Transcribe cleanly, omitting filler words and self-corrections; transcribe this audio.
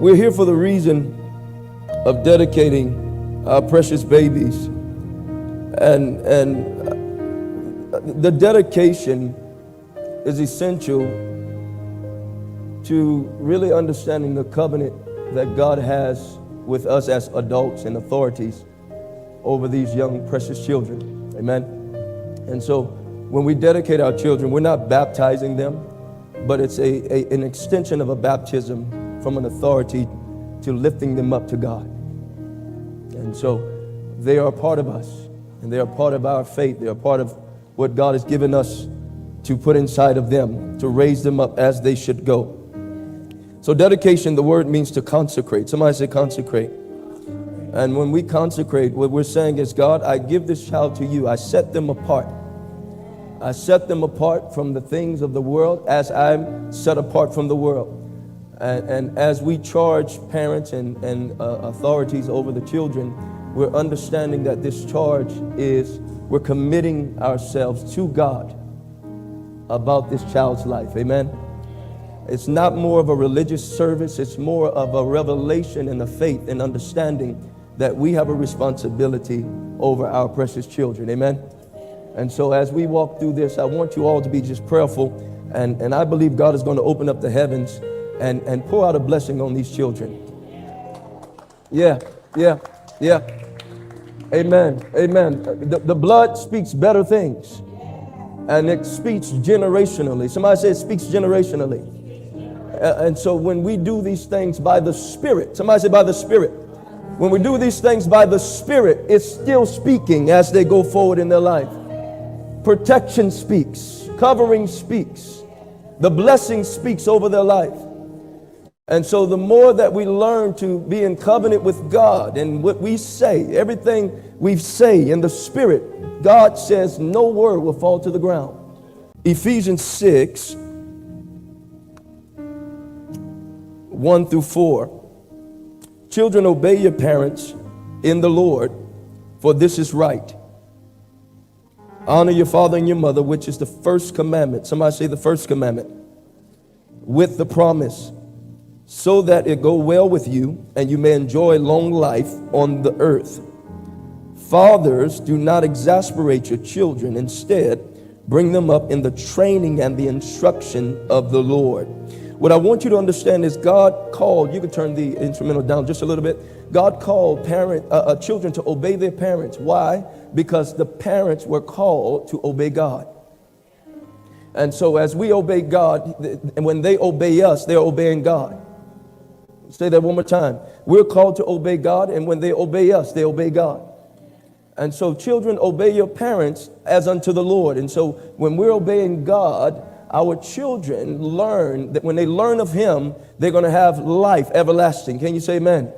we're here for the reason of dedicating our precious babies. And the dedication is essential to really understanding the covenant that God has with us as adults and authorities over these young precious children. Amen. And so when we dedicate our children, we're not baptizing them, but it's an extension of a baptism from an authority to lifting them up to God. And so they are a part of us, and they are part of our faith. They are part of what God has given us to put inside of them, to raise them up as they should go. So dedication, the word means to consecrate. Somebody say consecrate. And when we consecrate, what we're saying is, God, I give this child to you. I set them apart. I set them apart from the things of the world as I'm set apart from the world. And as we charge parents and authorities over the children, we're understanding that this charge is we're committing ourselves to God about this child's life. Amen. It's not more of a religious service. It's more of a revelation and a faith and understanding that we have a responsibility over our precious children. Amen. And so as we walk through this, I want you all to be just prayerful. And I believe God is going to open up the heavens and pour out a blessing on these children. Yeah. Amen. The blood speaks better things. And it speaks generationally. Somebody say it speaks generationally. And so when we do these things by the Spirit, somebody say by the Spirit. When we do these things by the Spirit, it's still speaking as they go forward in their life. Protection speaks. Covering speaks. The blessing speaks over their life. And so the more that we learn to be in covenant with God and what we say, everything we say in the Spirit, God says no word will fall to the ground. Ephesians 6, 1 through 4. Children, obey your parents in the Lord, for this is right. Honor your father and your mother, which is the first commandment. Somebody say the first commandment. With the promise, so that it go well with you and you may enjoy long life on the earth. Fathers, do not exasperate your children. Instead, bring them up in the training and the instruction of the Lord. What I want you to understand is God called, you can turn the instrumental down just a little bit. God called children to obey their parents. Why? Because the parents were called to obey God. And so as we obey God, and when they obey us, they're obeying God. Say that one more time. We're called to obey God, and when they obey us, they obey God. And so children, obey your parents as unto the Lord. And so when we're obeying God, our children learn that when they learn of Him, they're going to have life everlasting. Can you say amen?